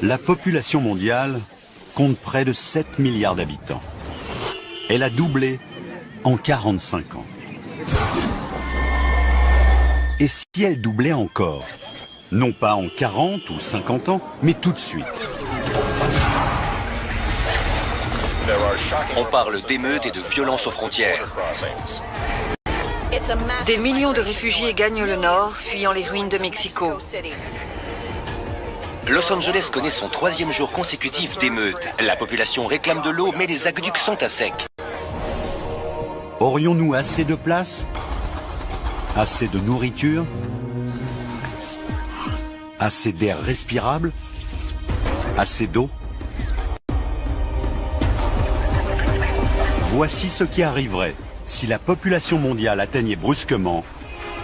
La population mondiale compte près de 7 milliards d'habitants. Elle a doublé en 45 ans. Et si elle doublait encore? Non pas en 40 ou 50 ans, mais tout de suite. On parle d'émeutes et de violences aux frontières. Des millions de réfugiés gagnent le nord, fuyant les ruines de Mexico. Los Angeles connaît son 3e jour consécutif d'émeutes. La population réclame de l'eau, mais les aqueducs sont à sec. Aurions-nous assez de place? Assez de nourriture? Assez d'air respirable? Assez d'eau? Voici ce qui arriverait si la population mondiale atteignait brusquement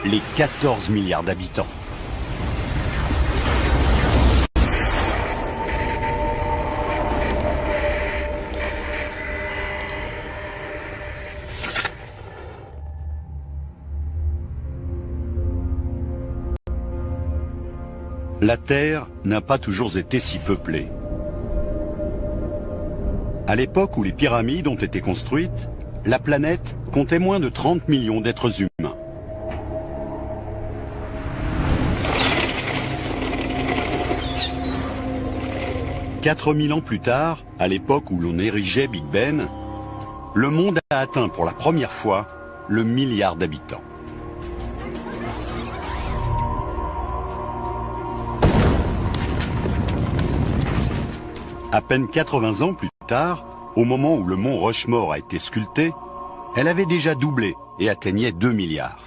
les 14 milliards d'habitants. La Terre n'a pas toujours été si peuplée. À l'époque où les pyramides ont été construites, la planète comptait moins de 30 millions d'êtres humains. « 4000 ans plus tard, à l'époque où l'on érigeait Big Ben, le monde a atteint pour la première fois le milliard d'habitants. À peine 80 ans plus tard, au moment où le mont Rushmore a été sculpté, elle avait déjà doublé et atteignait 2 milliards.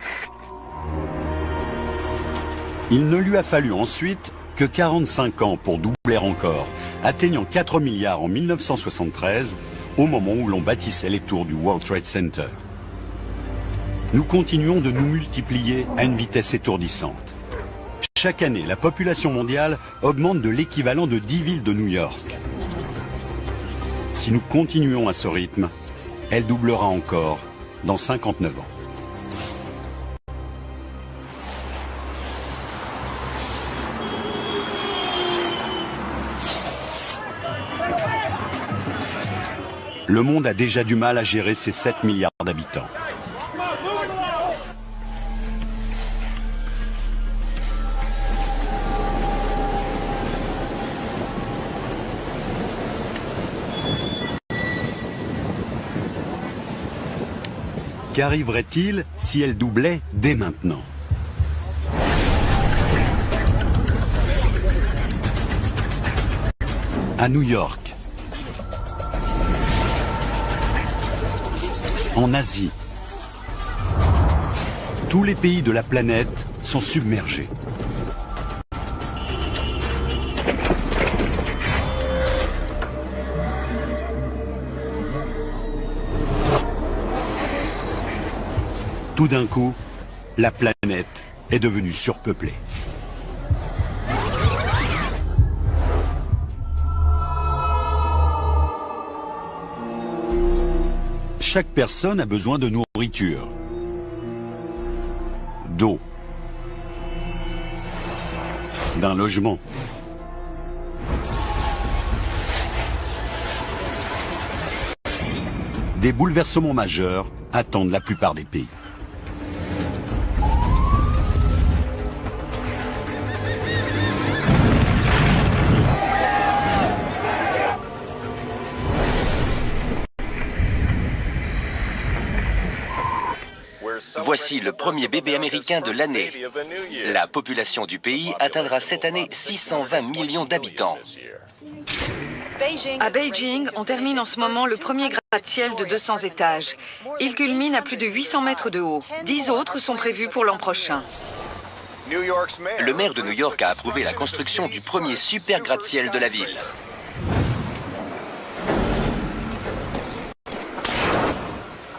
Il ne lui a fallu ensuite que 45 ans pour doubler encore, atteignant 4 milliards en 1973, au moment où l'on bâtissait les tours du World Trade Center. Nous continuons de nous multiplier à une vitesse étourdissante. Chaque année, la population mondiale augmente de l'équivalent de 10 villes de New York. Si nous continuons à ce rythme, elle doublera encore dans 59 ans. Le monde a déjà du mal à gérer ses 7 milliards d'habitants. Qu'arriverait-il si elle doublait dès maintenant? À New York, en Asie, tous les pays de la planète sont submergés. Tout d'un coup, la planète est devenue surpeuplée. Chaque personne a besoin de nourriture, d'eau, d'un logement. Des bouleversements majeurs attendent la plupart des pays. Voici le premier bébé américain de l'année. La population du pays atteindra cette année 620 millions d'habitants. À Beijing, on termine en ce moment le premier gratte-ciel de 200 étages. Il culmine à plus de 800 mètres de haut. 10 autres sont prévus pour l'an prochain. Le maire de New York a approuvé la construction du premier super gratte-ciel de la ville.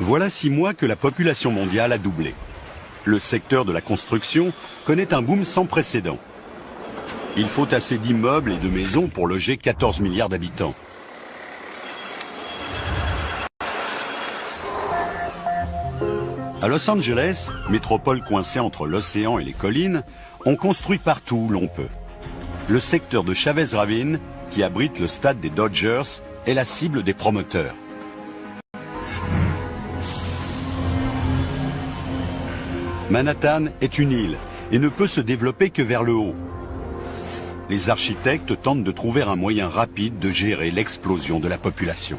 Voilà 6 mois que la population mondiale a doublé. Le secteur de la construction connaît un boom sans précédent. Il faut assez d'immeubles et de maisons pour loger 14 milliards d'habitants. À Los Angeles, métropole coincée entre l'océan et les collines, on construit partout où l'on peut. le secteur de Chavez Ravine, qui abrite le stade des Dodgers, est la cible des promoteurs. Manhattan est une île et ne peut se développer que vers le haut. Les architectes tentent de trouver un moyen rapide de gérer l'explosion de la population.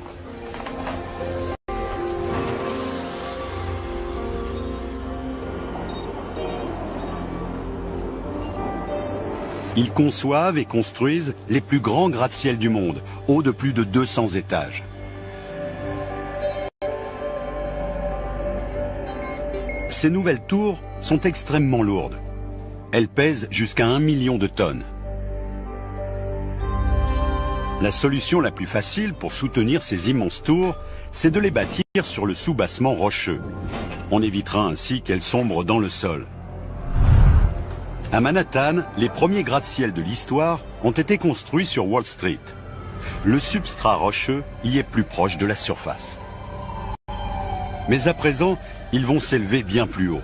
Ils conçoivent et construisent les plus grands gratte-ciel du monde, hauts de plus de 200 étages. Ces nouvelles tours sont extrêmement lourdes. Elles pèsent jusqu'à 1 million de tonnes. La solution la plus facile pour soutenir ces immenses tours, c'est de les bâtir sur le soubassement rocheux. On évitera ainsi qu'elles sombrent dans le sol. À Manhattan, les premiers gratte-ciel de l'histoire ont été construits sur Wall Street. Le substrat rocheux y est plus proche de la surface. Mais à présent, ils vont s'élever bien plus haut.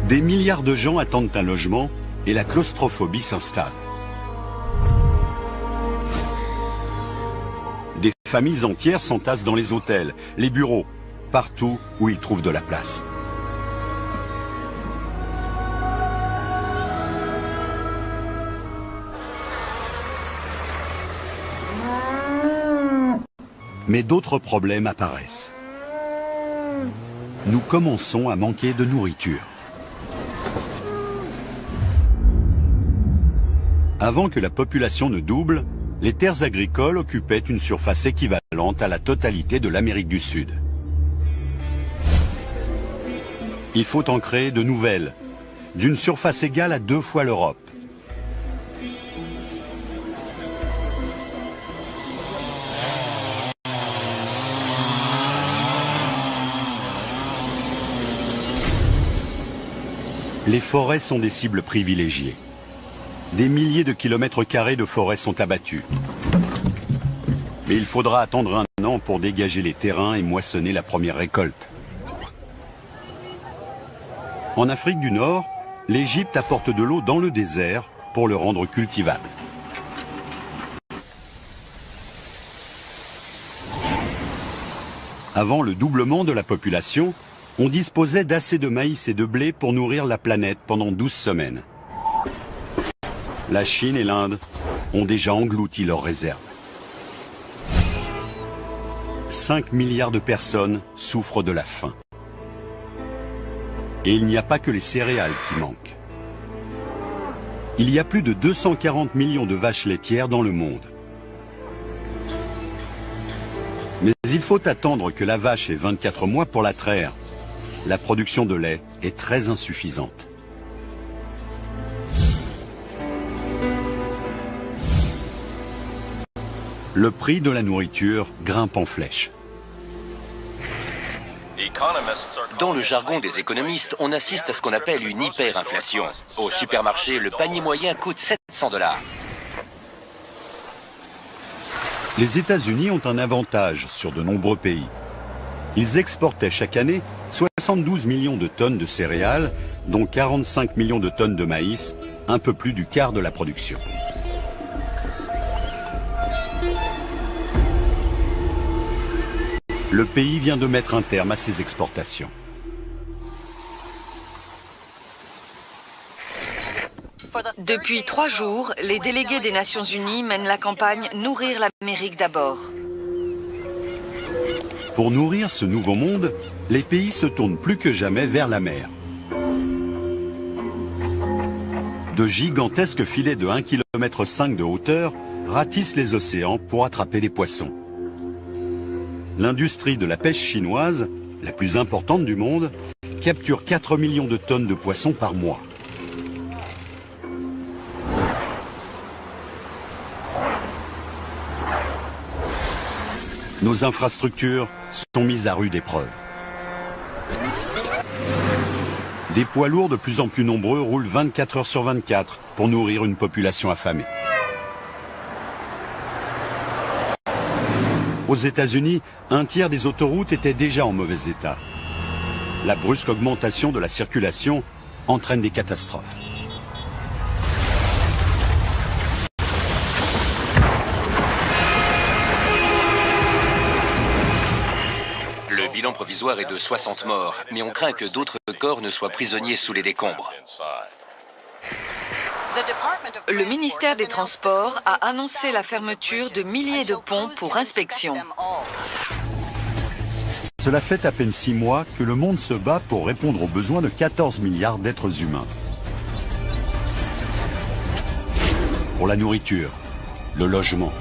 Des milliards de gens attendent un logement et la claustrophobie s'installe. Des familles entières s'entassent dans les hôtels, les bureaux, partout où ils trouvent de la place. Mais d'autres problèmes apparaissent. Nous commençons à manquer de nourriture. Avant que la population ne double, les terres agricoles occupaient une surface équivalente à la totalité de l'Amérique du Sud. Il faut en créer de nouvelles, d'une surface égale à 2 fois l'Europe. Les forêts sont des cibles privilégiées. Des milliers de kilomètres carrés de forêts sont abattus. Mais il faudra attendre 1 an pour dégager les terrains et moissonner la première récolte. En Afrique du Nord, l'Égypte apporte de l'eau dans le désert pour le rendre cultivable. Avant le doublement de la population, on disposait d'assez de maïs et de blé pour nourrir la planète pendant 12 semaines. La Chine et l'Inde ont déjà englouti leurs réserves. 5 milliards de personnes souffrent de la faim. Et il n'y a pas que les céréales qui manquent. Il y a plus de 240 millions de vaches laitières dans le monde. Mais il faut attendre que la vache ait 24 mois pour la traire. La production de lait est très insuffisante. Le prix de la nourriture grimpe en flèche. Dans le jargon des économistes, on assiste à ce qu'on appelle une hyperinflation. Au supermarché, le panier moyen coûte $700. Les États-Unis ont un avantage sur de nombreux pays. Ils exportaient chaque année 72 millions de tonnes de céréales, dont 45 millions de tonnes de maïs, un peu plus du quart de la production. Le pays vient de mettre un terme à ses exportations. Depuis 3 jours, les délégués des Nations Unies mènent la campagne « Nourrir l'Amérique d'abord ». Pour nourrir ce nouveau monde, les pays se tournent plus que jamais vers la mer. De gigantesques filets de 1,5 km de hauteur ratissent les océans pour attraper les poissons. L'industrie de la pêche chinoise, la plus importante du monde, capture 4 millions de tonnes de poissons par mois. Nos infrastructures sont mises à rude épreuve. Des poids lourds de plus en plus nombreux roulent 24 heures sur 24 pour nourrir une population affamée. Aux États-Unis, un tiers des autoroutes étaient déjà en mauvais état. La brusque augmentation de la circulation entraîne des catastrophes. l'évacuation provisoire est de 60 morts, mais on craint que d'autres corps ne soient prisonniers sous les décombres. Le ministère des Transports a annoncé la fermeture de milliers de ponts pour inspection. Cela fait à peine 6 mois que le monde se bat pour répondre aux besoins de 14 milliards d'êtres humains. Pour la nourriture, le logement.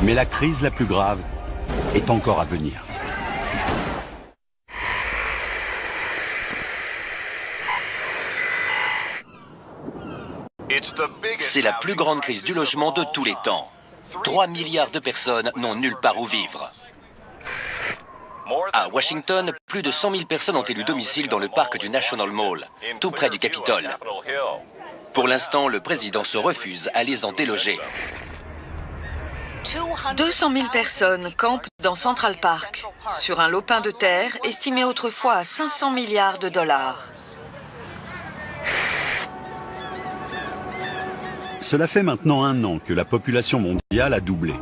Mais la crise la plus grave est encore à venir. C'est la plus grande crise du logement de tous les temps. 3 milliards de personnes n'ont nulle part où vivre. À Washington, plus de 100 000 personnes ont élu domicile dans le parc du National Mall, tout près du Capitole. Pour l'instant, le président se refuse à les en déloger. 200 000 personnes campent dans Central Park, sur un lopin de terre estimé autrefois à 500 milliards de dollars. Cela fait maintenant 1 an que la population mondiale a doublé.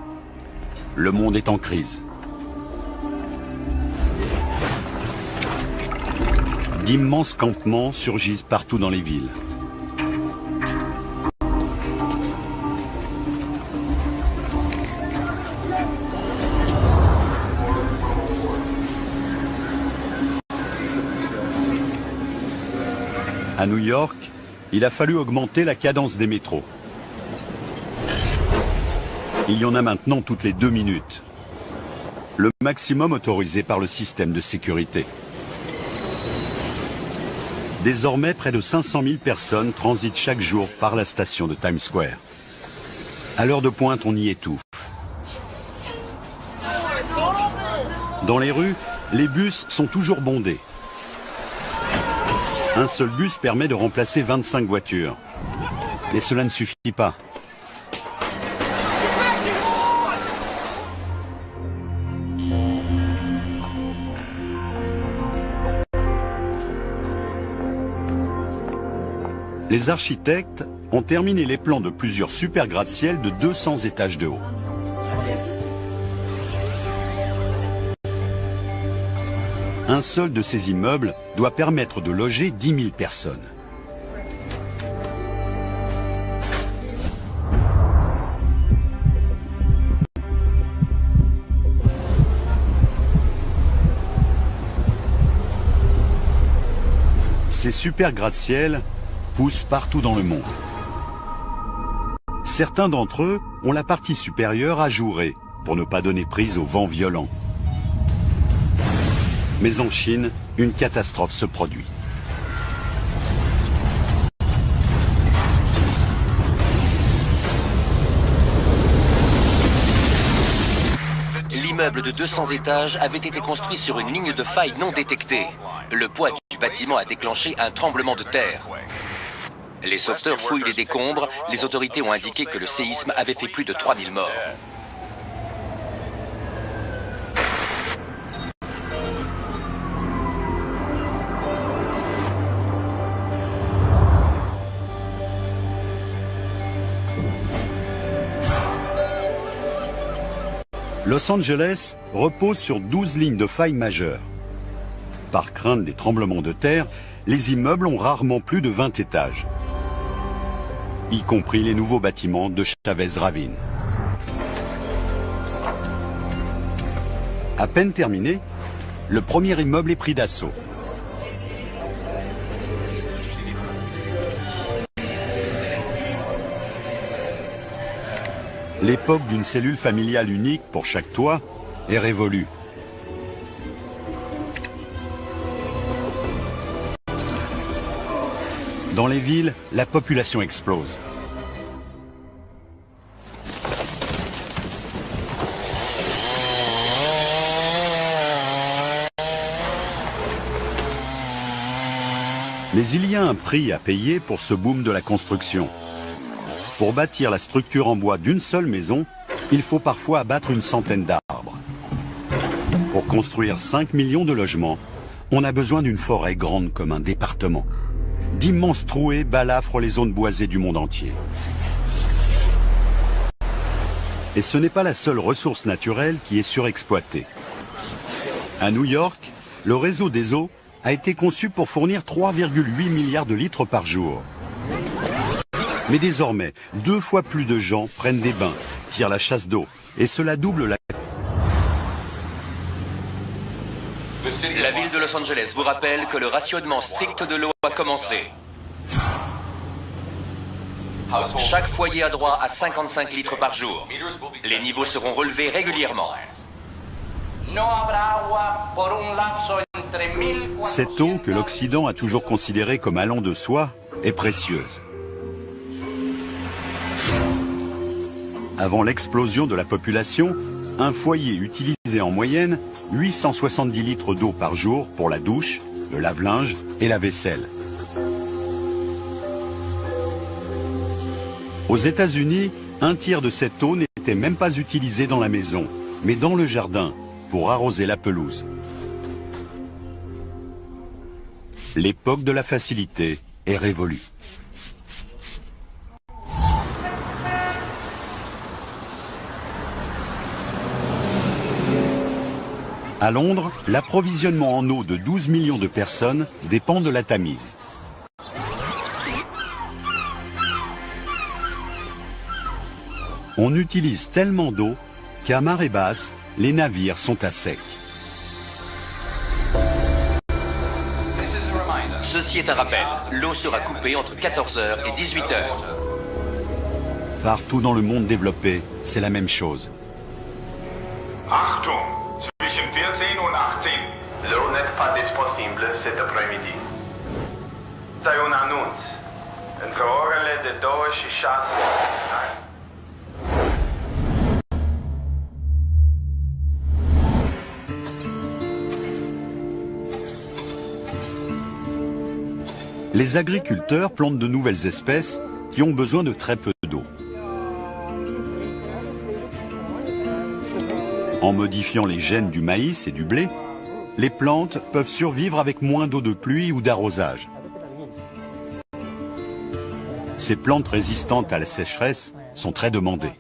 Le monde est en crise. D'immenses campements surgissent partout dans les villes. À New York, il a fallu augmenter la cadence des métros. Il y en a maintenant toutes les 2 minutes. Le maximum autorisé par le système de sécurité. Désormais, près de 500 000 personnes transitent chaque jour par la station de Times Square. À l'heure de pointe, on y étouffe. Dans les rues, les bus sont toujours bondés. Un seul bus permet de remplacer 25 voitures. Mais cela ne suffit pas. Les architectes ont terminé les plans de plusieurs super gratte-ciel de 200 étages de haut. Un seul de ces immeubles doit permettre de loger 10 000 personnes. Ces super gratte-ciel poussent partout dans le monde. Certains d'entre eux ont la partie supérieure ajourée pour ne pas donner prise aux vents violents. Mais en Chine, une catastrophe se produit. L'immeuble de 200 étages avait été construit sur une ligne de faille non détectée. Le poids du bâtiment a déclenché un tremblement de terre. Les sauveteurs fouillent les décombres. Les autorités ont indiqué que le séisme avait fait plus de 3000 morts. Los Angeles repose sur 12 lignes de faille majeures. Par crainte des tremblements de terre, les immeubles ont rarement plus de 20 étages, y compris les nouveaux bâtiments de Chavez Ravine. À peine terminé, le premier immeuble est pris d'assaut. L'époque d'une cellule familiale unique pour chaque toit est révolue. Dans les villes, la population explose. Mais il y a un prix à payer pour ce boom de la construction. Pour bâtir la structure en bois d'une seule maison, il faut parfois abattre une centaine d'arbres. Pour construire 5 millions de logements, on a besoin d'une forêt grande comme un département. D'immenses trouées balafrent les zones boisées du monde entier. Et ce n'est pas la seule ressource naturelle qui est surexploitée. À New York, le réseau des eaux a été conçu pour fournir 3,8 milliards de litres par jour. Mais désormais, 2 fois plus de gens prennent des bains, tirent la chasse d'eau, et cela double la... La ville de Los Angeles vous rappelle que le rationnement strict de l'eau a commencé. Chaque foyer a droit à 55 litres par jour. Les niveaux seront relevés régulièrement. Cette eau que l'Occident a toujours considérée comme allant de soi est précieuse. Avant l'explosion de la population, un foyer utilisait en moyenne 870 litres d'eau par jour pour la douche, le lave-linge et la vaisselle. Aux États-Unis, un tiers de cette eau n'était même pas utilisée dans la maison, mais dans le jardin, pour arroser la pelouse. L'époque de la facilité est révolue. À Londres, l'approvisionnement en eau de 12 millions de personnes dépend de la Tamise. On utilise tellement d'eau qu'à marée basse, les navires sont à sec. Ceci est un rappel. L'eau sera coupée entre 14h et 18h. Partout dans le monde développé, c'est la même chose. Achtung! Zwischen 14 et 18. L'eau n'est pas disponible cet après-midi. C'est un annonce. Entre orele de 2 și 6. Les agriculteurs plantent de nouvelles espèces qui ont besoin de très peu d'eau. En modifiant les gènes du maïs et du blé, les plantes peuvent survivre avec moins d'eau de pluie ou d'arrosage. Ces plantes résistantes à la sécheresse sont très demandées.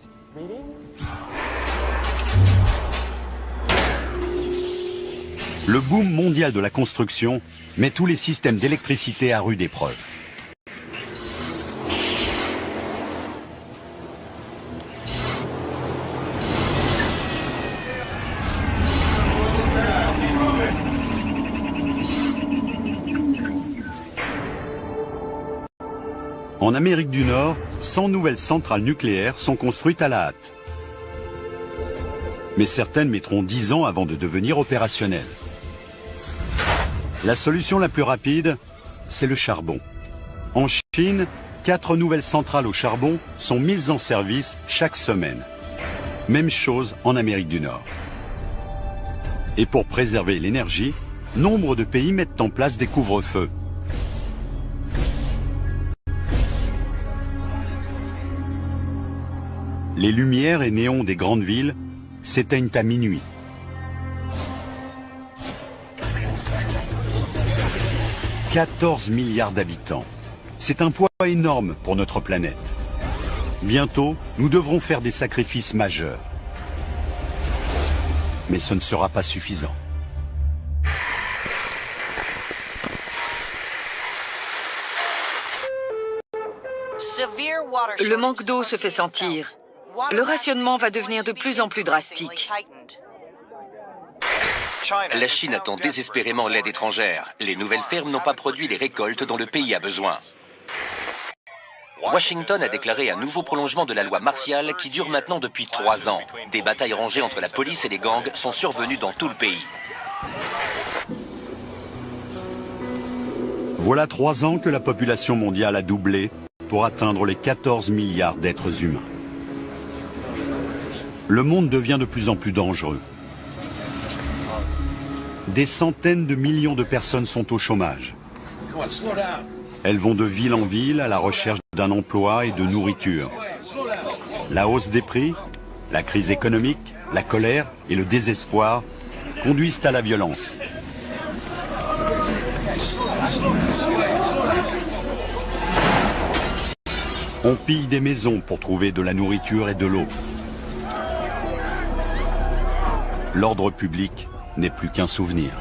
Le boom mondial de la construction met tous les systèmes d'électricité à rude épreuve. En Amérique du Nord, 100 nouvelles centrales nucléaires sont construites à la hâte. Mais certaines mettront 10 ans avant de devenir opérationnelles. La solution la plus rapide, c'est le charbon. En Chine, 4 nouvelles centrales au charbon sont mises en service chaque semaine. Même chose en Amérique du Nord. Et pour préserver l'énergie, nombre de pays mettent en place des couvre-feux. Les lumières et néons des grandes villes s'éteignent à minuit. « 14 milliards d'habitants. C'est un poids énorme pour notre planète. Bientôt, nous devrons faire des sacrifices majeurs. Mais ce ne sera pas suffisant. Le manque d'eau se fait sentir. Le rationnement va devenir de plus en plus drastique. La Chine attend désespérément l'aide étrangère. Les nouvelles fermes n'ont pas produit les récoltes dont le pays a besoin. Washington a déclaré un nouveau prolongement de la loi martiale qui dure maintenant depuis 3 ans. Des batailles rangées entre la police et les gangs sont survenues dans tout le pays. Voilà 3 ans que la population mondiale a doublé pour atteindre les 14 milliards d'êtres humains. Le monde devient de plus en plus dangereux. Des centaines de millions de personnes sont au chômage. Elles vont de ville en ville à la recherche d'un emploi et de nourriture. La hausse des prix, la crise économique, la colère et le désespoir conduisent à la violence. On pille des maisons pour trouver de la nourriture et de l'eau. l'ordre public n'est plus qu'un souvenir.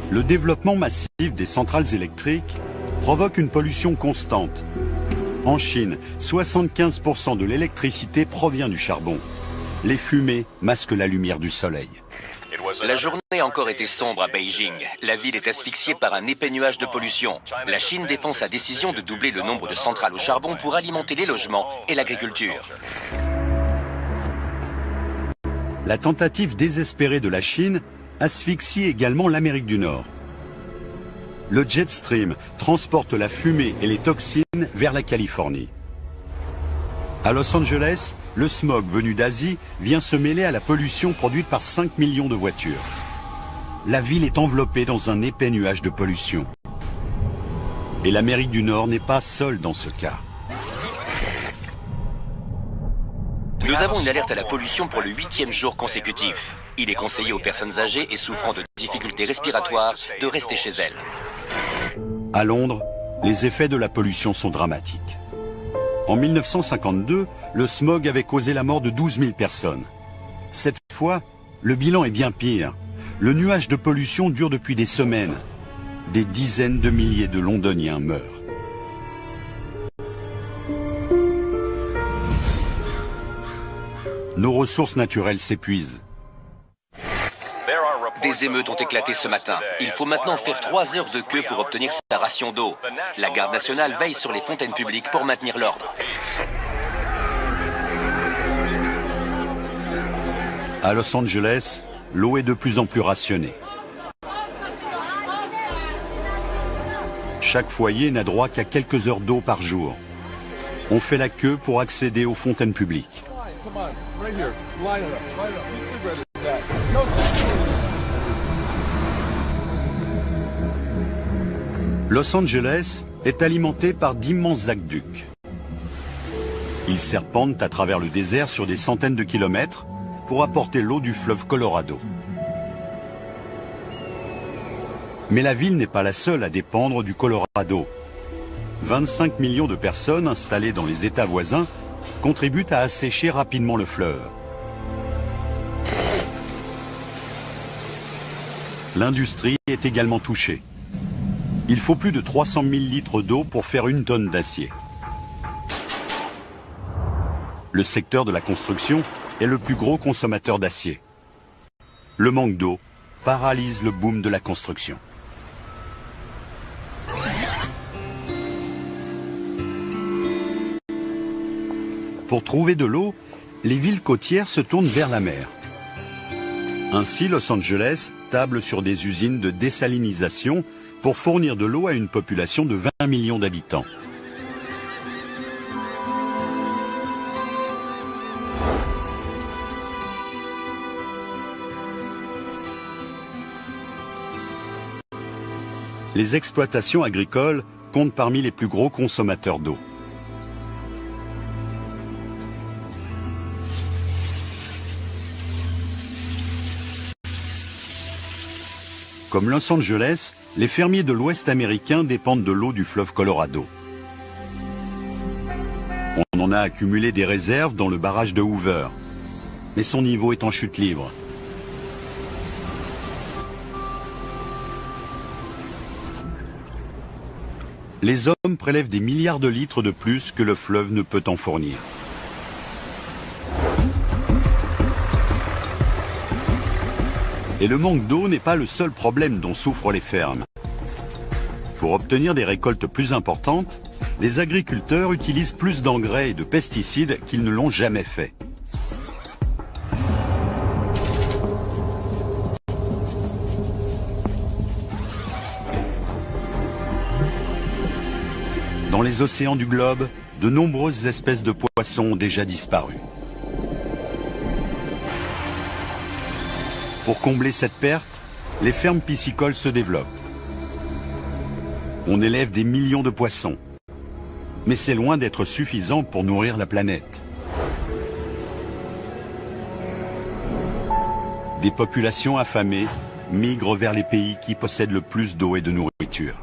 Le développement massif des centrales électriques provoque une pollution constante. En Chine, 75% de l'électricité provient du charbon. Les fumées masquent la lumière du soleil. La journée a encore été sombre à Beijing. La ville est asphyxiée par un épais nuage de pollution. La Chine défend sa décision de doubler le nombre de centrales au charbon pour alimenter les logements et l'agriculture. La tentative désespérée de la Chine asphyxie également l'Amérique du Nord. Le jet stream transporte la fumée et les toxines vers la Californie. À Los Angeles, le smog venu d'Asie vient se mêler à la pollution produite par 5 millions de voitures. La ville est enveloppée dans un épais nuage de pollution. Et l'Amérique du Nord n'est pas seule dans ce cas. Nous avons une alerte à la pollution pour le 8e jour consécutif. Il est conseillé aux personnes âgées et souffrant de difficultés respiratoires de rester chez elles. À Londres, les effets de la pollution sont dramatiques. En 1952, le smog avait causé la mort de 12 000 personnes. Cette fois, le bilan est bien pire. Le nuage de pollution dure depuis des semaines. Des dizaines de milliers de Londoniens meurent. Nos ressources naturelles s'épuisent. Des émeutes ont éclaté ce matin. Il faut maintenant faire 3 heures de queue pour obtenir sa ration d'eau. La garde nationale veille sur les fontaines publiques pour maintenir l'ordre. À Los Angeles, l'eau est de plus en plus rationnée. Chaque foyer n'a droit qu'à quelques heures d'eau par jour. On fait la queue pour accéder aux fontaines publiques. Los Angeles est alimenté par d'immenses aqueducs. Ils serpentent à travers le désert sur des centaines de kilomètres pour apporter l'eau du fleuve Colorado. Mais la ville n'est pas la seule à dépendre du Colorado. 25 millions de personnes installées dans les États voisins contribuent à assécher rapidement le fleuve. L'industrie est également touchée. Il faut plus de 300 000 litres d'eau pour faire 1 tonne d'acier. Le secteur de la construction est le plus gros consommateur d'acier. Le manque d'eau paralyse le boom de la construction. Pour trouver de l'eau, les villes côtières se tournent vers la mer. Ainsi, Los Angeles table sur des usines de désalinisation pour fournir de l'eau à une population de 20 millions d'habitants. Les exploitations agricoles comptent parmi les plus gros consommateurs d'eau. Comme Los Angeles, les fermiers de l'Ouest américain dépendent de l'eau du fleuve Colorado. On en a accumulé des réserves dans le barrage de Hoover, mais son niveau est en chute libre. Les hommes prélèvent des milliards de litres de plus que le fleuve ne peut en fournir. Et le manque d'eau n'est pas le seul problème dont souffrent les fermes. Pour obtenir des récoltes plus importantes, les agriculteurs utilisent plus d'engrais et de pesticides qu'ils ne l'ont jamais fait. Dans les océans du globe, de nombreuses espèces de poissons ont déjà disparu. Pour combler cette perte, les fermes piscicoles se développent. On élève des millions de poissons, mais c'est loin d'être suffisant pour nourrir la planète. Des populations affamées migrent vers les pays qui possèdent le plus d'eau et de nourriture.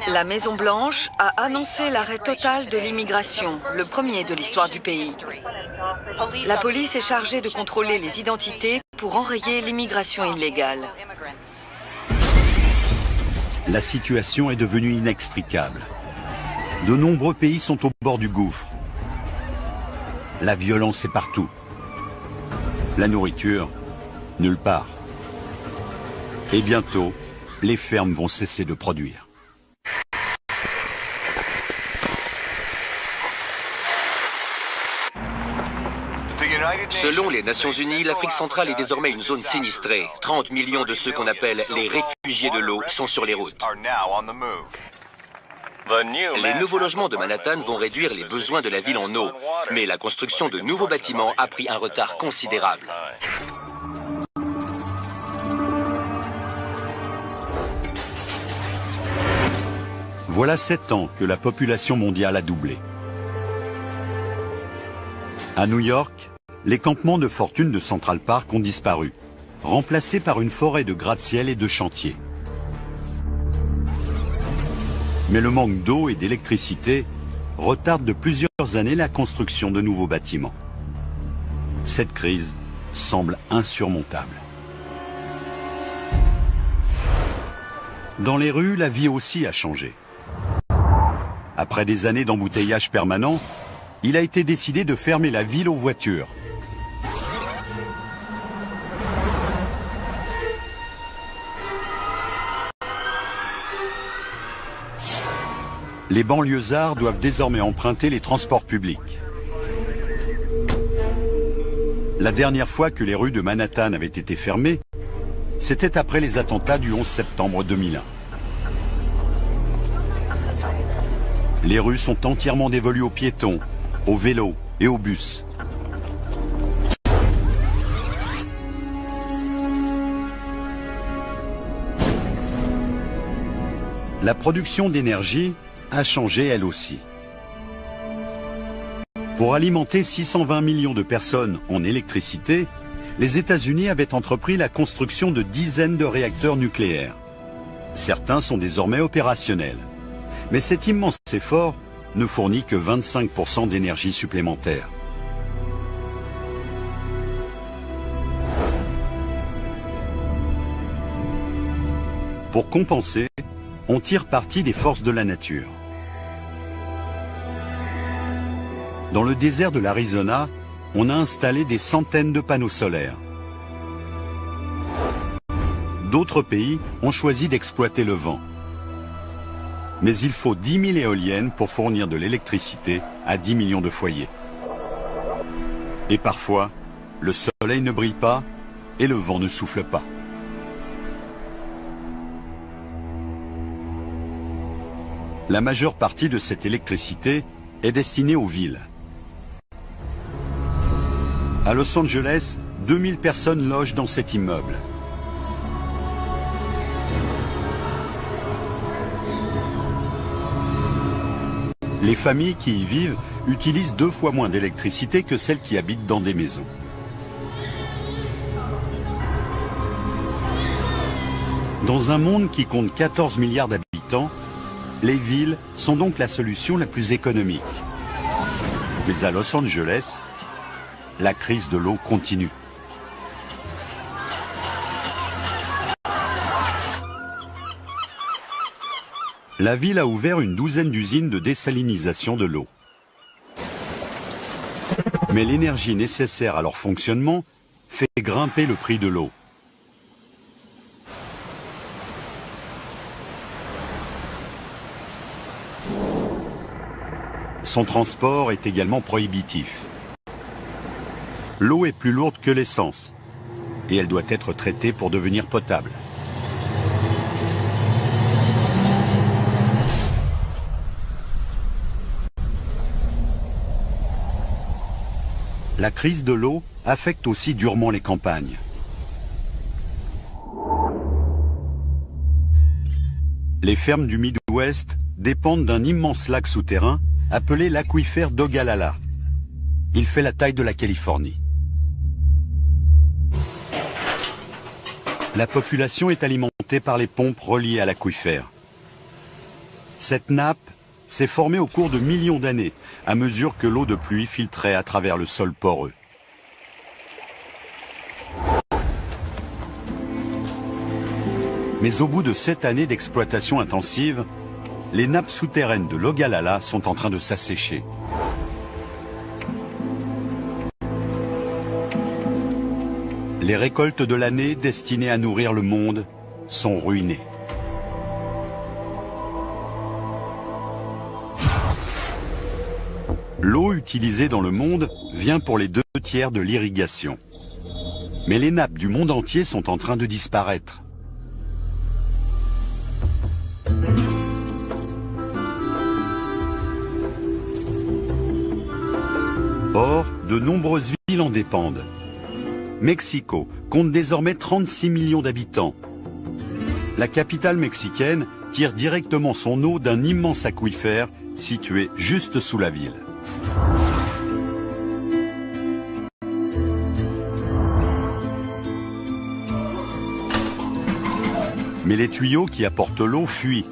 La Maison-Blanche a annoncé l'arrêt total de l'immigration, le premier de l'histoire du pays. La police est chargée de contrôler les identités pour enrayer l'immigration illégale. La situation est devenue inextricable. De nombreux pays sont au bord du gouffre. La violence est partout. La nourriture, nulle part. Et bientôt, les fermes vont cesser de produire. Selon les Nations Unies, l'Afrique centrale est désormais une zone sinistrée. 30 millions de ceux qu'on appelle les réfugiés de l'eau sont sur les routes. Les nouveaux logements de Manhattan vont réduire les besoins de la ville en eau, mais la construction de nouveaux bâtiments a pris un retard considérable. Voilà 7 ans que la population mondiale a doublé. À New York, les campements de fortune de Central Park ont disparu, remplacés par une forêt de gratte-ciel et de chantiers. Mais le manque d'eau et d'électricité retarde de plusieurs années la construction de nouveaux bâtiments. Cette crise semble insurmontable. Dans les rues, la vie aussi a changé. Après des années d'embouteillage permanent, il a été décidé de fermer la ville aux voitures. Les banlieusards doivent désormais emprunter les transports publics. La dernière fois que les rues de Manhattan avaient été fermées, c'était après les attentats du 11 septembre 2001. Les rues sont entièrement dévolues aux piétons, aux vélos et aux bus. La production d'énergie a changé elle aussi. Pour alimenter 620 millions de personnes en électricité, les États-Unis avaient entrepris la construction de dizaines de réacteurs nucléaires. Certains sont désormais opérationnels. Mais cet immense effort ne fournit que 25% d'énergie supplémentaire. Pour compenser, on tire parti des forces de la nature. Dans le désert de l'Arizona, on a installé des centaines de panneaux solaires. D'autres pays ont choisi d'exploiter le vent. Mais il faut 10 000 éoliennes pour fournir de l'électricité à 10 millions de foyers. Et parfois, le soleil ne brille pas et le vent ne souffle pas. La majeure partie de cette électricité est destinée aux villes. À Los Angeles, 2000 personnes logent dans cet immeuble. Les familles qui y vivent utilisent 2 fois moins d'électricité que celles qui habitent dans des maisons. Dans un monde qui compte 14 milliards d'habitants, les villes sont donc la solution la plus économique. Mais à Los Angeles, la crise de l'eau continue. La ville a ouvert une douzaine d'usines de désalinisation de l'eau. Mais l'énergie nécessaire à leur fonctionnement fait grimper le prix de l'eau. Son transport est également prohibitif. L'eau est plus lourde que l'essence et elle doit être traitée pour devenir potable. La crise de l'eau affecte aussi durement les campagnes. Les fermes du Midwest dépendent d'un immense lac souterrain appelé l'aquifère d'Ogallala. Il fait la taille de la Californie. La population est alimentée par les pompes reliées à l'aquifère. Cette nappe s'est formée au cours de millions d'années, à mesure que l'eau de pluie filtrait à travers le sol poreux. Mais au bout de 7 années d'exploitation intensive, les nappes souterraines de l'Ogallala sont en train de s'assécher. Les récoltes de l'année destinées à nourrir le monde sont ruinées. L'eau utilisée dans le monde vient pour les 2/3 de l'irrigation. Mais les nappes du monde entier sont en train de disparaître. Or, de nombreuses villes en dépendent. Mexico compte désormais 36 millions d'habitants. La capitale mexicaine tire directement son eau d'un immense aquifère situé juste sous la ville. Mais les tuyaux qui apportent l'eau fuient.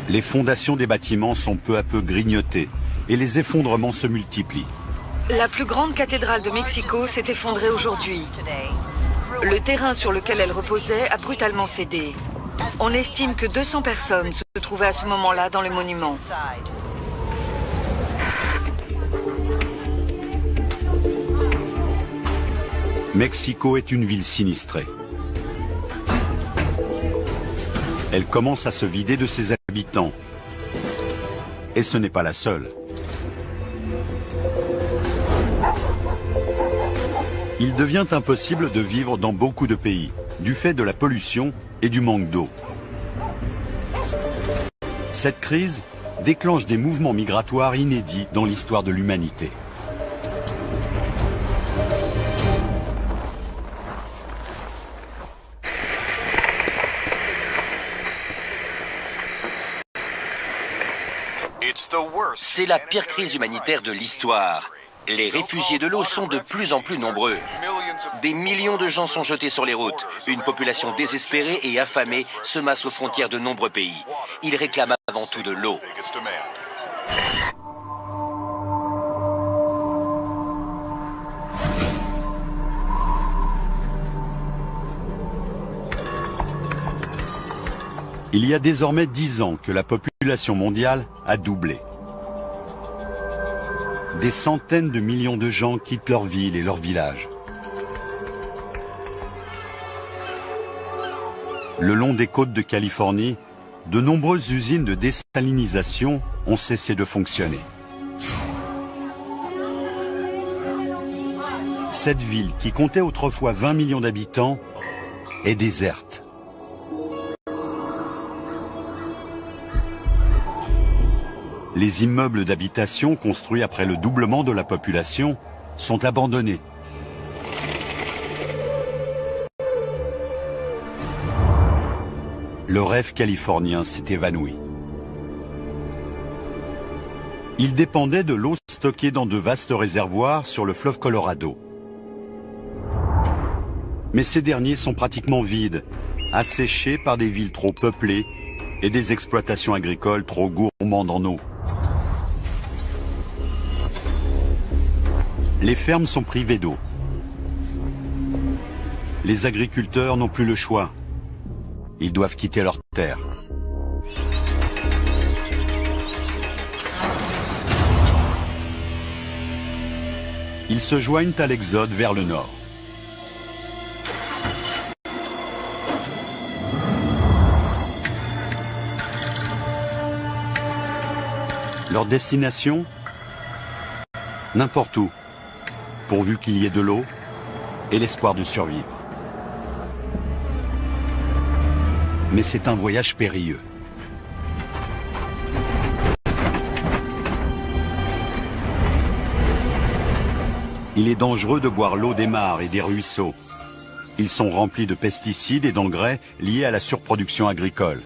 Les fondations des bâtiments sont peu à peu grignotées et les effondrements se multiplient. La plus grande cathédrale de Mexico s'est effondrée aujourd'hui. Le terrain sur lequel elle reposait a brutalement cédé. On estime que 200 personnes se trouvaient à ce moment-là dans le monument. Mexico est une ville sinistrée. Elle commence à se vider de ses habitants. Et ce n'est pas la seule. Il devient impossible de vivre dans beaucoup de pays, du fait de la pollution et du manque d'eau. Cette crise déclenche des mouvements migratoires inédits dans l'histoire de l'humanité. C'est la pire crise humanitaire de l'histoire. Les réfugiés de l'eau sont de plus en plus nombreux. Des millions de gens sont jetés sur les routes. Une population désespérée et affamée se masse aux frontières de nombreux pays. Ils réclament avant tout de l'eau. Il y a désormais 10 ans que la population mondiale a doublé. Des centaines de millions de gens quittent leur ville et leur village. Le long des côtes de Californie, de nombreuses usines de désalinisation ont cessé de fonctionner. Cette ville, qui comptait autrefois 20 millions d'habitants, est déserte. Les immeubles d'habitation construits après le doublement de la population sont abandonnés. Le rêve californien s'est évanoui. Il dépendait de l'eau stockée dans de vastes réservoirs sur le fleuve Colorado. Mais ces derniers sont pratiquement vides, asséchés par des villes trop peuplées et des exploitations agricoles trop gourmandes en eau. Les fermes sont privées d'eau. Les agriculteurs n'ont plus le choix. Ils doivent quitter leurs terres. Ils se joignent à l'exode vers le nord. Leur destination ? N'importe où, pourvu qu'il y ait de l'eau et l'espoir de survivre. Mais c'est un voyage périlleux. Il est dangereux de boire l'eau des mares et des ruisseaux. Ils sont remplis de pesticides et d'engrais liés à la surproduction agricole.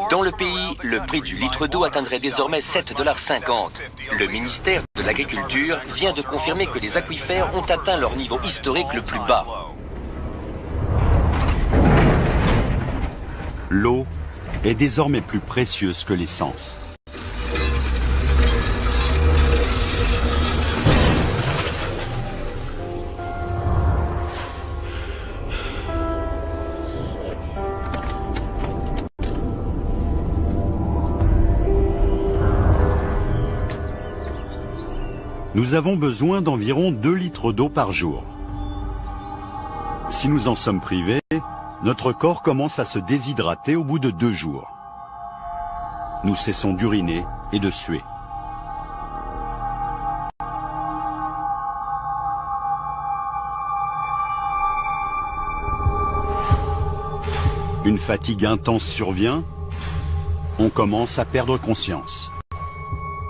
Dans le pays, le prix du litre d'eau atteindrait désormais 7,50 $. Le ministère de l'Agriculture vient de confirmer que les aquifères ont atteint leur niveau historique le plus bas. L'eau est désormais plus précieuse que l'essence. Nous avons besoin d'environ 2 litres d'eau par jour. Si nous en sommes privés, notre corps commence à se déshydrater au bout de 2 jours. Nous cessons d'uriner et de suer. Une fatigue intense survient, on commence à perdre conscience.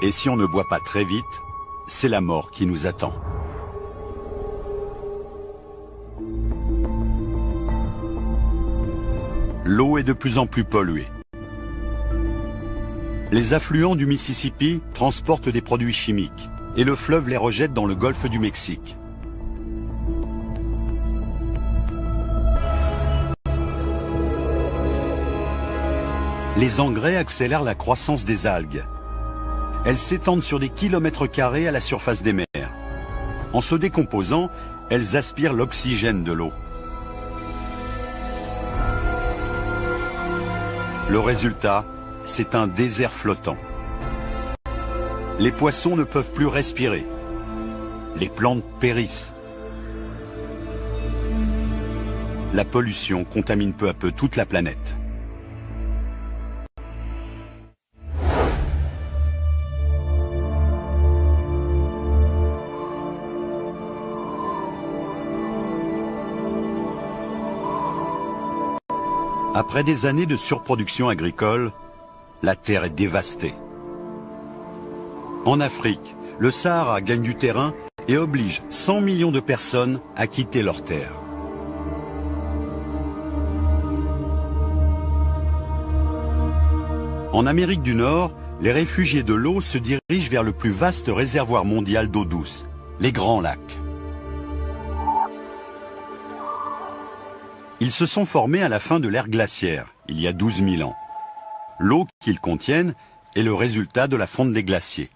Et si on ne boit pas très vite, c'est la mort qui nous attend. L'eau est de plus en plus polluée. Les affluents du Mississippi transportent des produits chimiques et le fleuve les rejette dans le golfe du Mexique. Les engrais accélèrent la croissance des algues. Elles s'étendent sur des kilomètres carrés à la surface des mers. En se décomposant, elles aspirent l'oxygène de l'eau. Le résultat, c'est un désert flottant. Les poissons ne peuvent plus respirer. Les plantes périssent. La pollution contamine peu à peu toute la planète. Après des années de surproduction agricole, la terre est dévastée. En Afrique, le Sahara gagne du terrain et oblige 100 millions de personnes à quitter leur terre. En Amérique du Nord, les réfugiés de l'eau se dirigent vers le plus vaste réservoir mondial d'eau douce, les Grands Lacs. Ils se sont formés à la fin de l'ère glaciaire, il y a 12 000 ans. L'eau qu'ils contiennent est le résultat de la fonte des glaciers.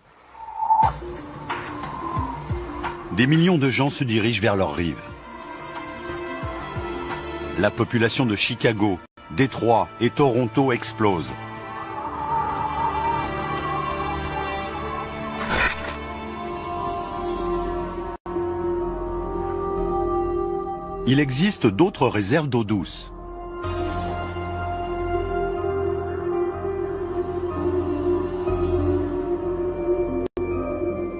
Des millions de gens se dirigent vers leurs rives. La population de Chicago, Détroit et Toronto explose. Il existe d'autres réserves d'eau douce.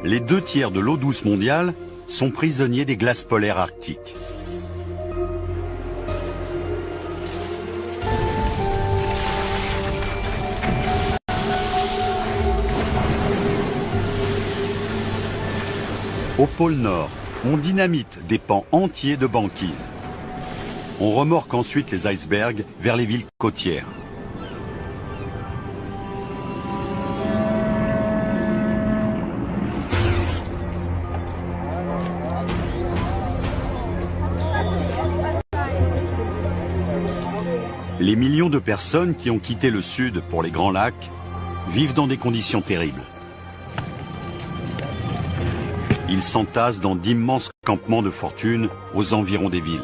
Les 2 tiers de l'eau douce mondiale sont prisonniers des glaces polaires arctiques. Au pôle Nord, on dynamite des pans entiers de banquise. On remorque ensuite les icebergs vers les villes côtières. Les millions de personnes qui ont quitté le sud pour les Grands Lacs vivent dans des conditions terribles. Ils s'entassent dans d'immenses campements de fortune aux environs des villes.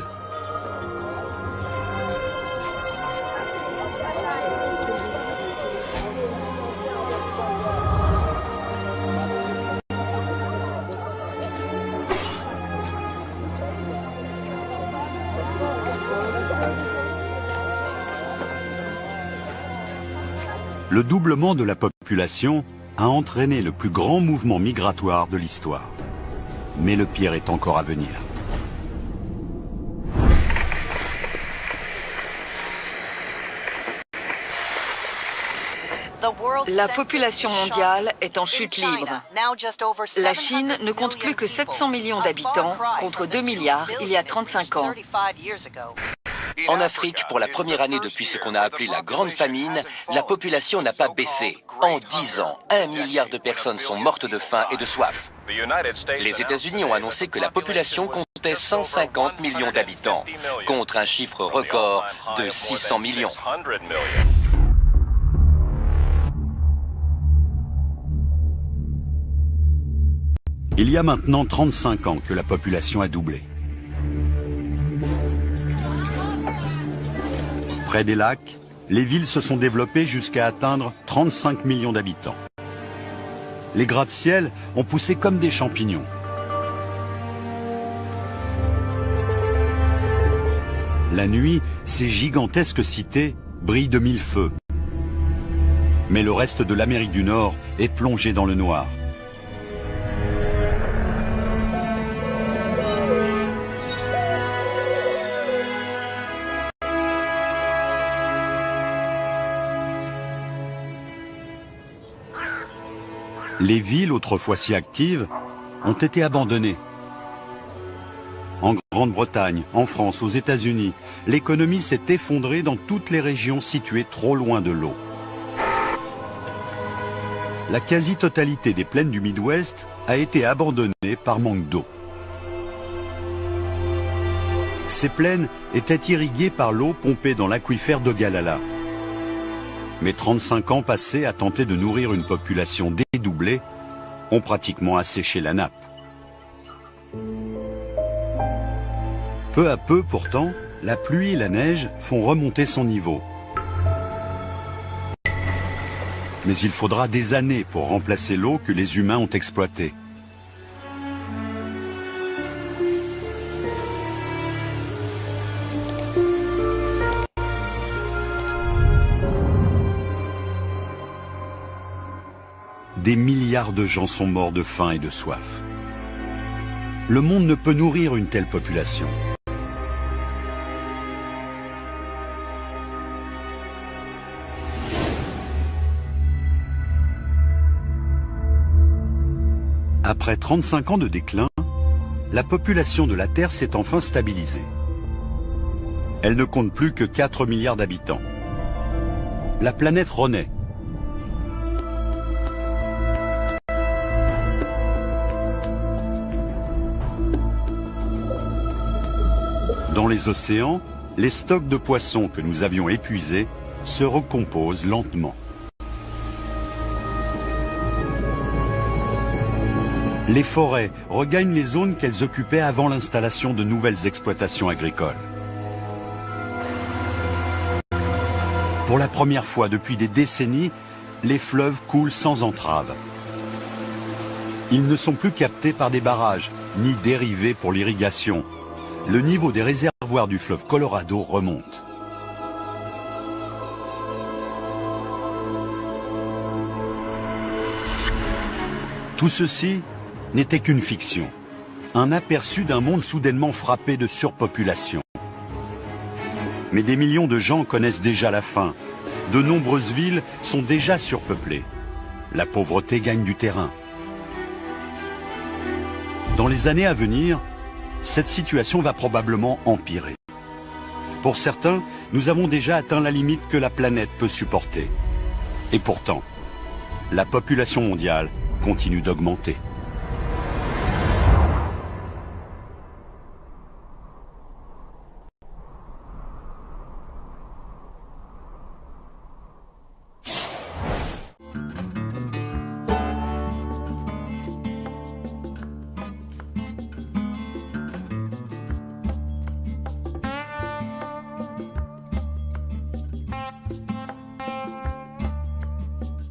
Le doublement de la population a entraîné le plus grand mouvement migratoire de l'histoire. Mais le pire est encore à venir. La population mondiale est en chute libre. La Chine ne compte plus que 700 millions d'habitants contre 2 milliards il y a 35 ans. En Afrique, pour la première année depuis ce qu'on a appelé la Grande Famine, la population n'a pas baissé. En 10 ans, 1 milliard de personnes sont mortes de faim et de soif. Les États-Unis ont annoncé que la population comptait 150 millions d'habitants, contre un chiffre record de 600 millions. Il y a maintenant 35 ans que la population a doublé. Près des lacs, les villes se sont développées jusqu'à atteindre 35 millions d'habitants. Les gratte-ciel ont poussé comme des champignons. La nuit, ces gigantesques cités brillent de mille feux. Mais le reste de l'Amérique du Nord est plongé dans le noir. Les villes, autrefois si actives, ont été abandonnées. En Grande-Bretagne, en France, aux États-Unis, l'économie s'est effondrée dans toutes les régions situées trop loin de l'eau. La quasi-totalité des plaines du Midwest a été abandonnée par manque d'eau. Ces plaines étaient irriguées par l'eau pompée dans l'aquifère d'Ogallala. Mais 35 ans passés à tenter de nourrir une population dédoublée ont pratiquement asséché la nappe. Peu à peu, pourtant, la pluie et la neige font remonter son niveau. Mais il faudra des années pour remplacer l'eau que les humains ont exploitée. Des milliards de gens sont morts de faim et de soif. Le monde ne peut nourrir une telle population. Après 35 ans de déclin, la population de la Terre s'est enfin stabilisée. Elle ne compte plus que 4 milliards d'habitants. La planète renaît. Dans les océans, les stocks de poissons que nous avions épuisés se recomposent lentement. Les forêts regagnent les zones qu'elles occupaient avant l'installation de nouvelles exploitations agricoles. Pour la première fois depuis des décennies, les fleuves coulent sans entrave. Ils ne sont plus captés par des barrages, ni dérivés pour l'irrigation. Le niveau des réservoirs du fleuve Colorado remonte. Tout ceci n'était qu'une fiction, un aperçu d'un monde soudainement frappé de surpopulation. Mais des millions de gens connaissent déjà la faim. De nombreuses villes sont déjà surpeuplées. La pauvreté gagne du terrain. Dans les années à venir, cette situation va probablement empirer. Pour certains, nous avons déjà atteint la limite que la planète peut supporter. Et pourtant, la population mondiale continue d'augmenter.